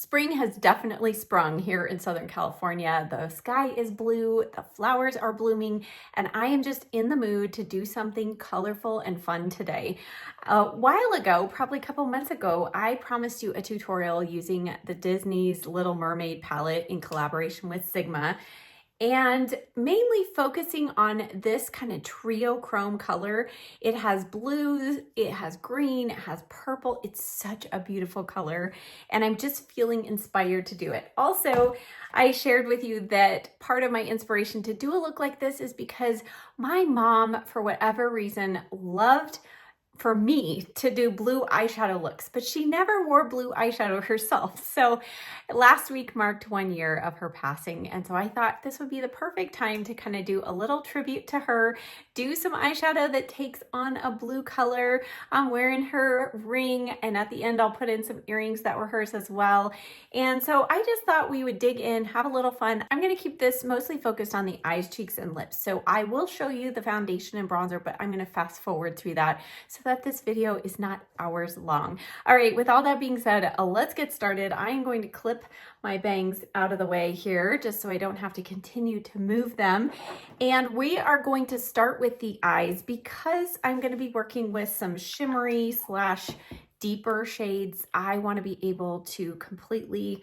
Spring has definitely sprung here in Southern California. The sky is blue, the flowers are blooming, and I am just in the mood to do something colorful and fun today. A while ago, probably a couple months ago, I promised you a tutorial using the Disney's Little Mermaid palette in collaboration with Sigma, and mainly focusing on this kind of trio chrome color. It has blues, it has green, it has purple. It's such a beautiful color, and I'm just feeling inspired to do it. Also, I shared with you that part of my inspiration to do a look like this is because my mom, for whatever reason, loved for me to do blue eyeshadow looks, but she never wore blue eyeshadow herself. So last week marked 1 year of her passing. And so I thought this would be the perfect time to kind of do a little tribute to her, do some eyeshadow that takes on a blue color. I'm wearing her ring, and at the end I'll put in some earrings that were hers as well. And so I just thought we would dig in, have a little fun. I'm gonna keep this mostly focused on the eyes, cheeks, and lips. So I will show you the foundation and bronzer, but I'm gonna fast forward through that so that this video is not hours long. All right, with all that being said, let's get started. I am going to clip my bangs out of the way here just so I don't have to continue to move them. And we are going to start with the eyes because I'm going to be working with some shimmery slash deeper shades. I want to be able to completely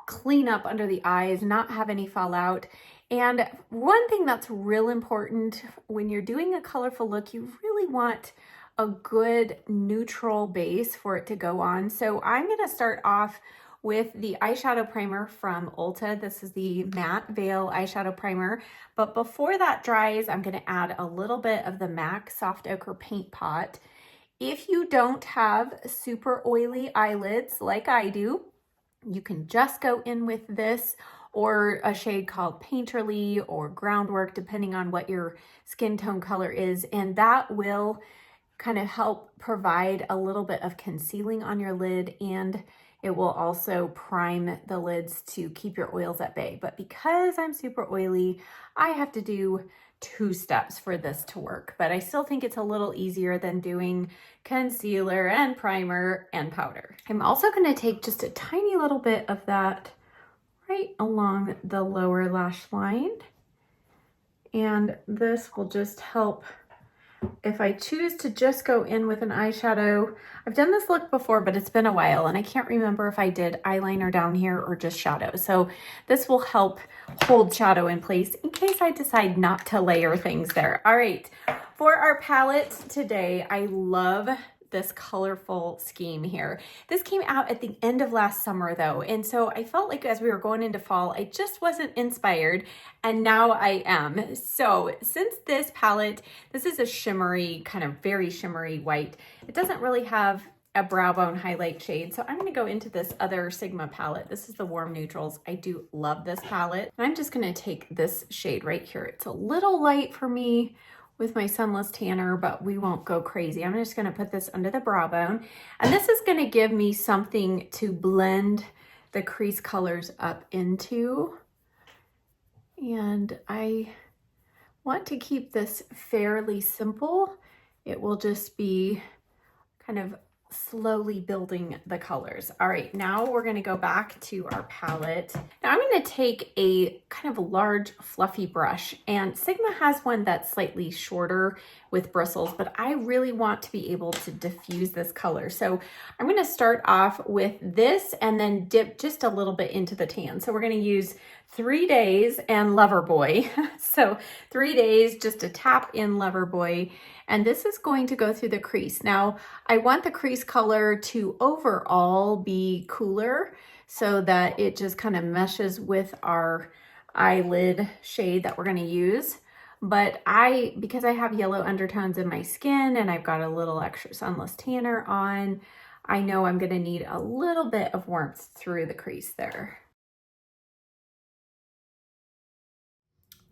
clean up under the eyes, not have any fallout. And one thing that's real important when you're doing a colorful look, you really want a good neutral base for it to go on. So I'm going to start off with the eyeshadow primer from Ulta. This is the Matte Veil eyeshadow primer. But before that dries, I'm going to add a little bit of the MAC Soft Ochre Paint Pot. If you don't have super oily eyelids like I do, you can just go in with this or a shade called Painterly or Groundwork, depending on what your skin tone color is. And that will kind of help provide a little bit of concealing on your lid, and it will also prime the lids to keep your oils at bay. But because I'm super oily, I have to do 2 steps for this to work, but I still think it's a little easier than doing concealer and primer and powder. I'm also going to take just a tiny little bit of that right along the lower lash line, and this will just help. If I choose to just go in with an eyeshadow, I've done this look before, but it's been a while and I can't remember if I did eyeliner down here or just shadow. So this will help hold shadow in place in case I decide not to layer things there. All right, for our palette today, I love this colorful scheme here. This came out at the end of last summer though, and so I felt like as we were going into fall, I just wasn't inspired, and now I am. So since this palette, this is a shimmery, kind of very shimmery white, it doesn't really have a brow bone highlight shade, so I'm going to go into this other Sigma palette. This is the Warm Neutrals. I do love this palette. And I'm just going to take this shade right here. It's a little light for me with my Sunless Tanner, but we won't go crazy. I'm just gonna put this under the brow bone, and this is gonna give me something to blend the crease colors up into. And I want to keep this fairly simple. It will just be kind of slowly building the colors. All right, now we're going to go back to our palette. Now I'm going to take a kind of large fluffy brush, and Sigma has one that's slightly shorter with bristles, but I really want to be able to diffuse this color. So I'm going to start off with this and then dip just a little bit into the tan. So we're going to use 3 Days and Loverboy. So 3 Days, just a tap in Loverboy. And this is going to go through the crease. Now, I want the crease color to overall be cooler so that it just kind of meshes with our eyelid shade that we're going to use. But because I have yellow undertones in my skin and I've got a little extra Sunless Tanner on, I know I'm going to need a little bit of warmth through the crease there.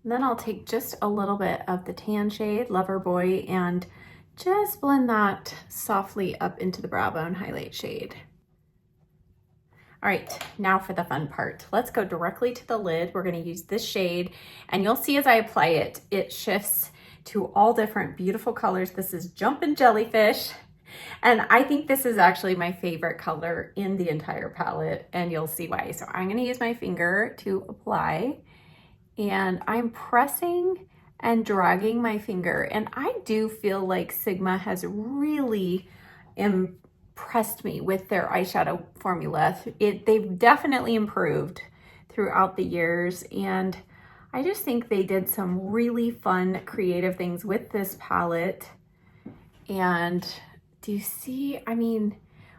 And then I'll take just a little bit of the tan shade, Loverboy, and just blend that softly up into the brow bone highlight shade. All right, now for the fun part. Let's go directly to the lid. We're gonna use this shade, and you'll see as I apply it, it shifts to all different beautiful colors. This is Jumpin' Jellyfish. And I think this is actually my favorite color in the entire palette, and you'll see why. So I'm gonna use my finger to apply, and I'm pressing and dragging my finger. And I do feel like Sigma has really impressed me with their eyeshadow formula. They've definitely improved throughout the years, and I just think they did some really fun, creative things with this palette. And do you see, I mean,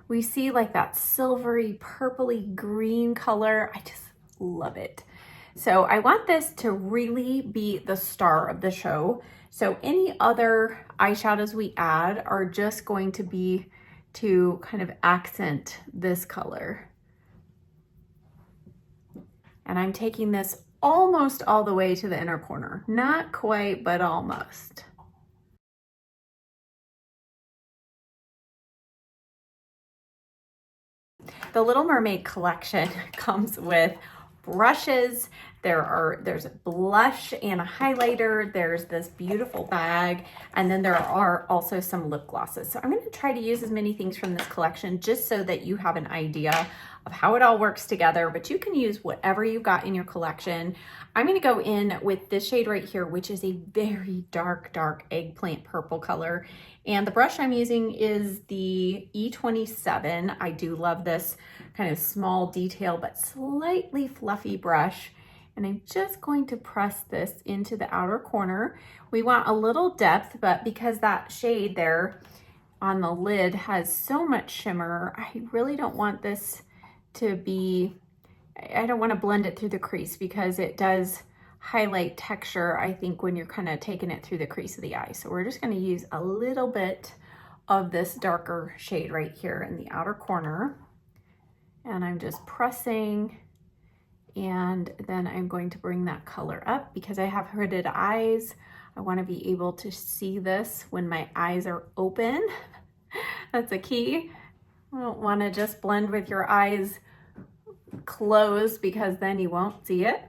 we see like that silvery, purpley green color. I just love it. So I want this to really be the star of the show. So any other eyeshadows we add are just going to be to kind of accent this color. And I'm taking this almost all the way to the inner corner. Not quite, but almost. The Little Mermaid collection comes with brushes, there's a blush and a highlighter, there's this beautiful bag, and then there are also some lip glosses. So I'm going to try to use as many things from this collection just so that you have an idea of how it all works together, but you can use whatever you've got in your collection. I'm going to go in with this shade right here, which is a very dark eggplant purple color. And the brush I'm using is the E27. I do love this kind of small detail, but slightly fluffy brush. And I'm just going to press this into the outer corner. We want a little depth, but because that shade there on the lid has so much shimmer, I really don't want this to be, I don't want to blend it through the crease because it does highlight texture, I think, when you're kind of taking it through the crease of the eye. So we're just going to use a little bit of this darker shade right here in the outer corner. And I'm just pressing, and then I'm going to bring that color up because I have hooded eyes. I want to be able to see this when my eyes are open. That's a key. I don't want to just blend with your eyes closed because then you won't see it.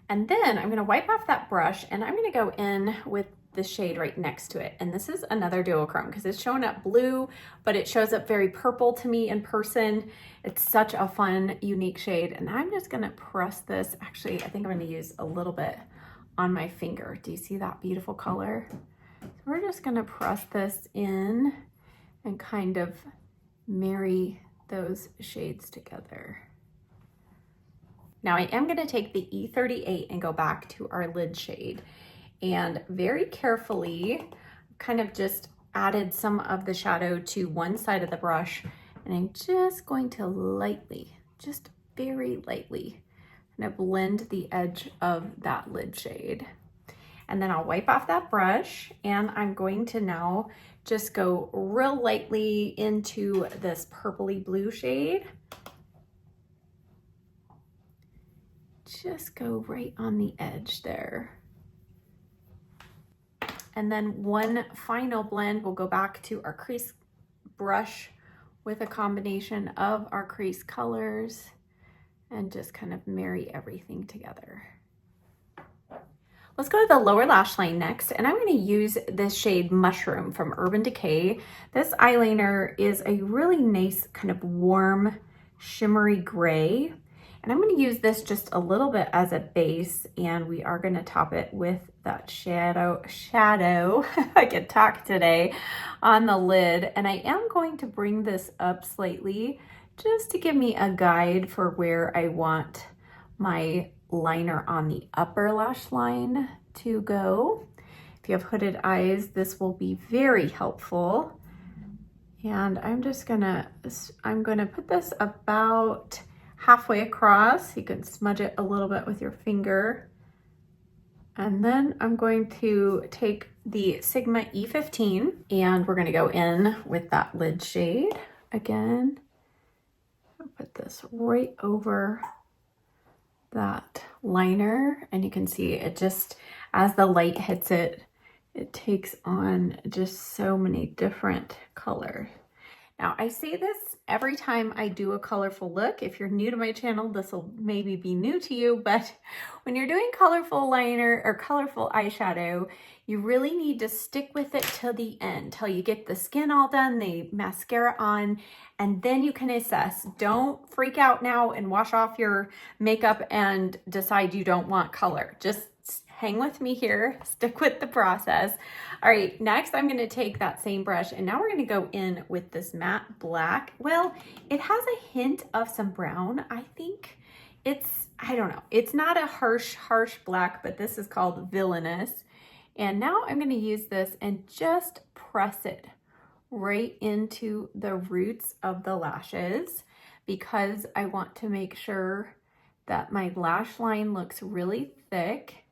And then I'm going to wipe off that brush, and I'm going to go in with the shade right next to it. And this is another duochrome because it's showing up blue, but it shows up very purple to me in person. It's such a fun, unique shade. And I'm just going to press this. Actually, I think I'm going to use a little bit on my finger. Do you see that beautiful color? So we're just going to press this in and kind of marry those shades together. Now I am going to take the E38 and go back to our lid shade, and very carefully kind of just added some of the shadow to one side of the brush, and I'm just going to lightly, just very lightly, kind of blend the edge of that lid shade. And then I'll wipe off that brush, and I'm going to now just go real lightly into this purpley blue shade. Just go right on the edge there. And then one final blend, we'll go back to our crease brush with a combination of our crease colors and just kind of marry everything together. Let's go to the lower lash line next, and I'm going to use this shade Mushroom from Urban Decay. This eyeliner is a really nice kind of warm, shimmery gray. And I'm going to use this just a little bit as a base, and we are going to top it with that shadow, I can talk today, on the lid. And I am going to bring this up slightly just to give me a guide for where I want my liner on the upper lash line to go. If you have hooded eyes, this will be very helpful. And I'm gonna put this about halfway across. You can smudge it a little bit with your finger. And then I'm going to take the Sigma E15, and we're gonna go in with that lid shade again. I'll put this right over that liner, and you can see it just, as the light hits it, it takes on just so many different colors. Now, I say this every time I do a colorful look. If you're new to my channel, this will maybe be new to you, but when you're doing colorful liner or colorful eyeshadow, you really need to stick with it till the end, till you get the skin all done, the mascara on, and then you can assess. Don't freak out now and wash off your makeup and decide you don't want color. Just hang with me here, stick with the process. All right, next I'm gonna take that same brush and now we're gonna go in with this matte black. Well, it has a hint of some brown. I think I don't know, it's not a harsh black, but this is called Villainous. And now I'm gonna use this and just press it right into the roots of the lashes because I want to make sure that my lash line looks really thick.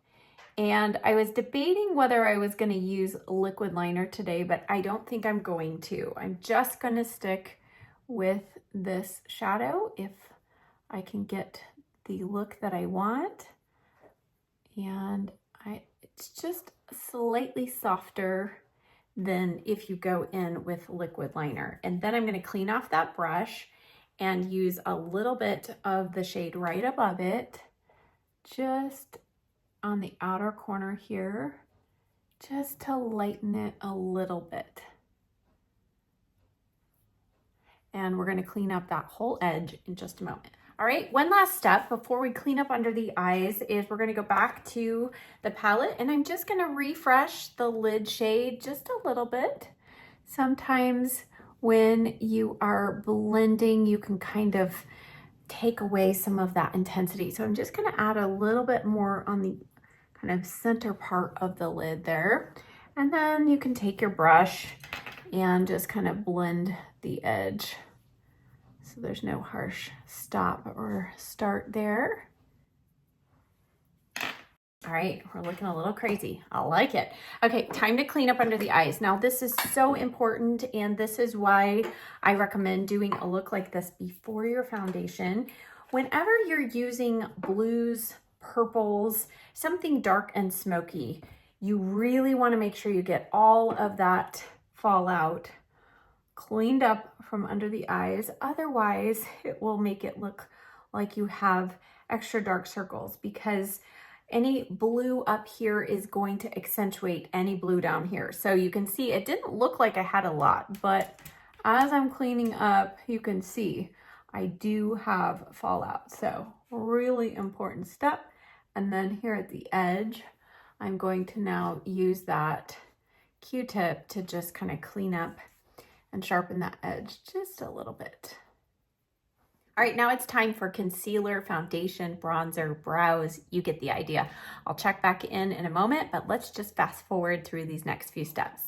And I was debating whether I was going to use liquid liner today, but I don't think I'm going to. I'm just going to stick with this shadow if I can get the look that I want. And it's just slightly softer than if you go in with liquid liner. And then I'm going to clean off that brush and use a little bit of the shade right above it, just on the outer corner here, just to lighten it a little bit. And we're going to clean up that whole edge in just a moment. All right, one last step before we clean up under the eyes is we're going to go back to the palette and I'm just going to refresh the lid shade just a little bit. Sometimes when you are blending, you can kind of take away some of that intensity. So I'm just going to add a little bit more on the kind of center part of the lid there. And then you can take your brush and just kind of blend the edge so there's no harsh stop or start there. All right, we're looking a little crazy. I like it. Okay, time to clean up under the eyes. Now this is so important and this is why I recommend doing a look like this before your foundation. Whenever you're using blues, purples, something dark and smoky, you really want to make sure you get all of that fallout cleaned up from under the eyes. Otherwise, it will make it look like you have extra dark circles because any blue up here is going to accentuate any blue down here. So you can see it didn't look like I had a lot, but as I'm cleaning up, you can see I do have fallout. So really important step. And then here at the edge, I'm going to now use that Q-tip to just kind of clean up and sharpen that edge just a little bit. All right, now it's time for concealer, foundation, bronzer, brows. You get the idea. I'll check back in a moment, but let's just fast forward through these next few steps.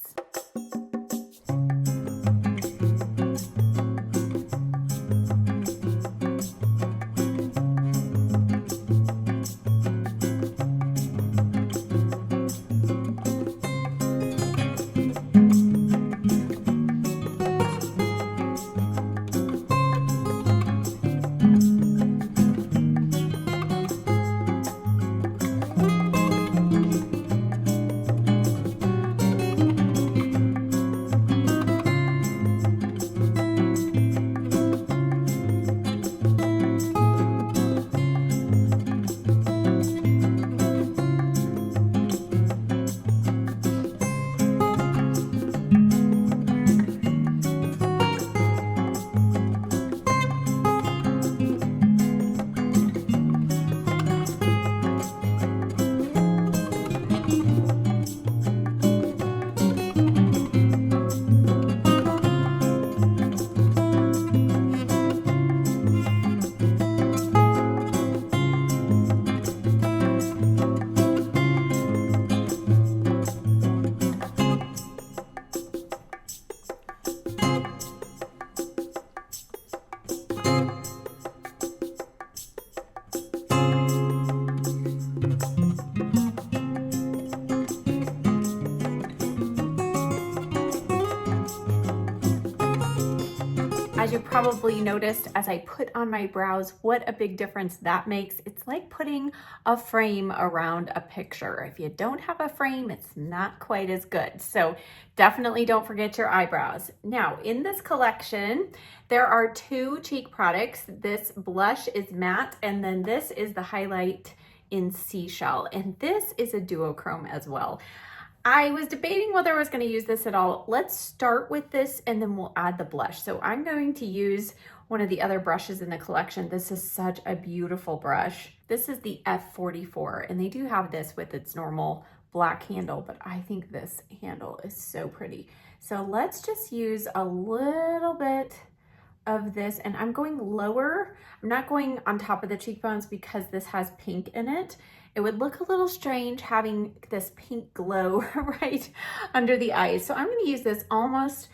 as you probably noticed as I put on my brows, what a big difference that makes. It's like putting a frame around a picture. If you don't have a frame, it's not quite as good. So definitely don't forget your eyebrows. Now, in this collection, there are 2 cheek products. This blush is matte, and then this is the highlight in Seashell, and this is a duochrome as well. I was debating whether I was going to use this at all. Let's start with this and then we'll add the blush. So I'm going to use one of the other brushes in the collection. This is such a beautiful brush. This is the F44, and they do have this with its normal black handle, but I think this handle is so pretty. So let's just use a little bit of this, and I'm going lower. I'm not going on top of the cheekbones because this has pink in it. It would look a little strange having this pink glow right under the eyes. So I'm going to use this almost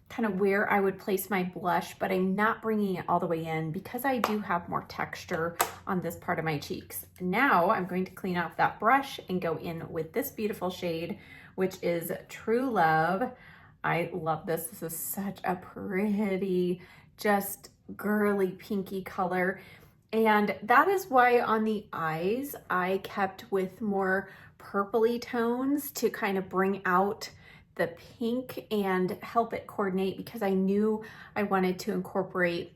kind of where I would place my blush, but I'm not bringing it all the way in because I do have more texture on this part of my cheeks. Now I'm going to clean off that brush and go in with this beautiful shade, which is True Love. I love this. This is such a pretty, just girly pinky color. And that is why on the eyes, I kept with more purpley tones to kind of bring out the pink and help it coordinate, because I knew I wanted to incorporate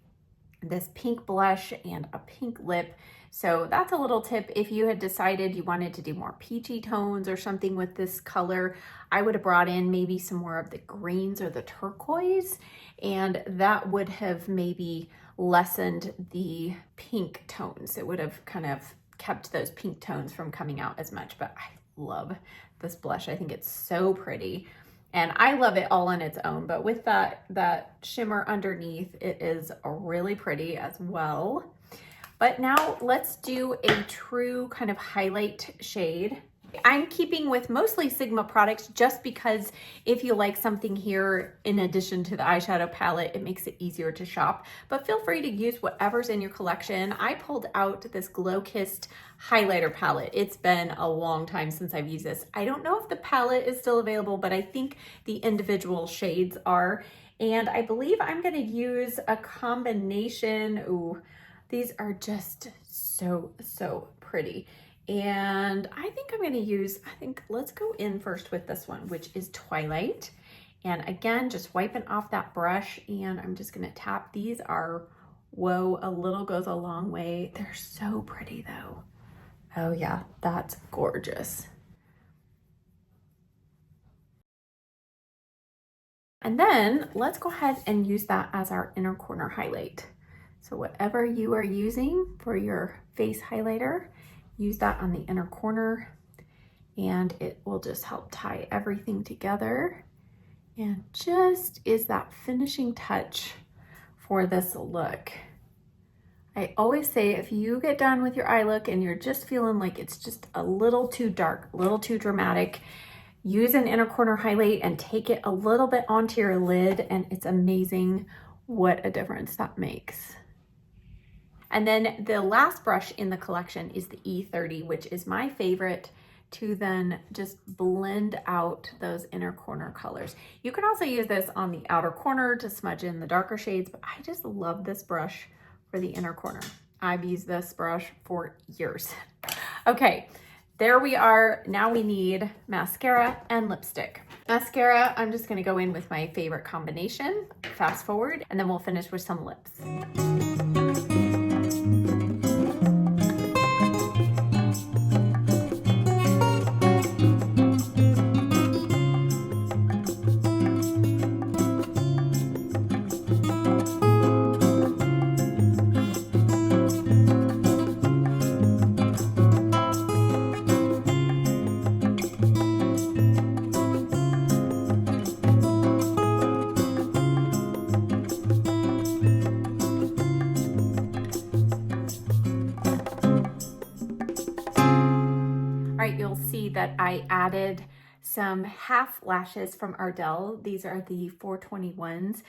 this pink blush and a pink lip. So that's a little tip. If you had decided you wanted to do more peachy tones or something with this color, I would have brought in maybe some more of the greens or the turquoise, and that would have maybe lessened the pink tones. It would have kind of kept those pink tones from coming out as much, but I love this blush. I think it's so pretty. And I love it all on its own, but with that shimmer underneath, it is really pretty as well. But now let's do a true kind of highlight shade. I'm keeping with mostly Sigma products just because if you like something here in addition to the eyeshadow palette, it makes it easier to shop. But feel free to use whatever's in your collection. I pulled out this Glow Kissed highlighter palette. It's been a long time since I've used this. I don't know if the palette is still available, but I think the individual shades are. And I believe I'm going to use a combination. Ooh, these are just so pretty. And I think I'm going to use, let's go in first with this one, which is Twilight. And again, just wiping off that brush, and I'm just going to tap. These are, whoa, a little goes a long way. They're so pretty though. Oh yeah, that's gorgeous. And then let's go ahead and use that as our inner corner highlight. So whatever you are using for your face highlighter, use that on the inner corner, and it will just help tie everything together and just is that finishing touch for this look. I always say if you get done with your eye look and you're just feeling like it's just a little too dark, a little too dramatic, use an inner corner highlight and take it a little bit onto your lid, and it's amazing what a difference that makes. And then the last brush in the collection is the E30, which is my favorite to then just blend out those inner corner colors. You can also use this on the outer corner to smudge in the darker shades, but I just love this brush for the inner corner. I've used this brush for years. Okay, there we are. Now we need mascara and lipstick. Mascara, I'm just gonna go in with my favorite combination, fast forward, and then we'll finish with some lips. You'll see that I added some half lashes from Ardell. These are the 421s.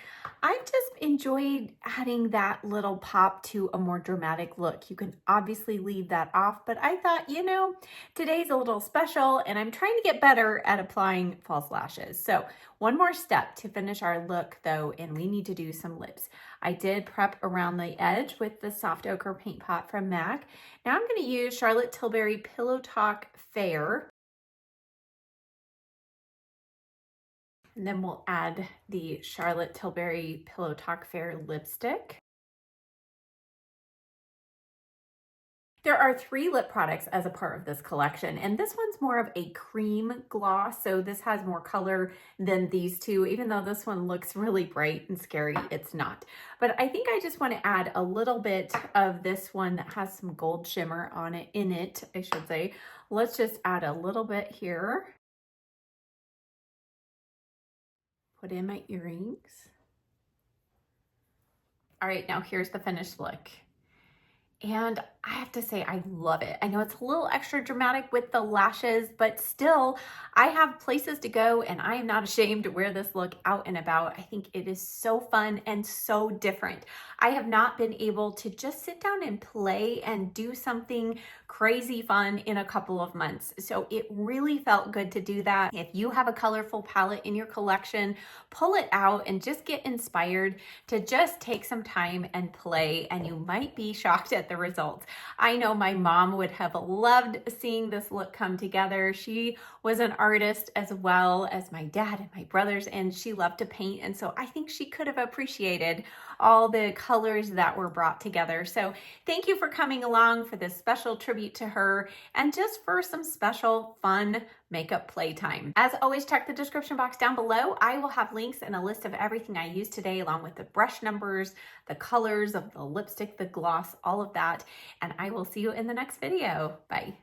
I just enjoyed adding that little pop to a more dramatic look. You can obviously leave that off, but I thought, you know, today's a little special and I'm trying to get better at applying false lashes. So one more step to finish our look though, and we need to do some lips. I did prep around the edge with the soft ochre paint pot from MAC. Now I'm going to use Charlotte Tilbury Pillow Talk Fair. And then we'll add the Charlotte Tilbury Pillow Talk Fair lipstick. There are 3 lip products as a part of this collection, and this one's more of a cream gloss, so this has more color than these two. Even though this one looks really bright and scary, it's not. But I think I just want to add a little bit of this one that has some gold shimmer on it, I should say. Let's just add a little bit here. Put in my earrings. All right, now here's the finished look. And I have to say, I love it. I know it's a little extra dramatic with the lashes, but still, I have places to go and I am not ashamed to wear this look out and about. I think it is so fun and so different. I have not been able to just sit down and play and do something crazy fun in a couple of months. So it really felt good to do that. If you have a colorful palette in your collection, pull it out and just get inspired to just take some time and play, and you might be shocked at the results. I know my mom would have loved seeing this look come together. She was an artist as well as my dad and my brothers, and she loved to paint. And so I think she could have appreciated all the colors that were brought together. So thank you for coming along for this special tribute to her and just for some special fun makeup playtime. As always, check the description box down below. I will have links and a list of everything I used today, along with the brush numbers, the colors of the lipstick, the gloss, all of that. And I will see you in the next video. Bye.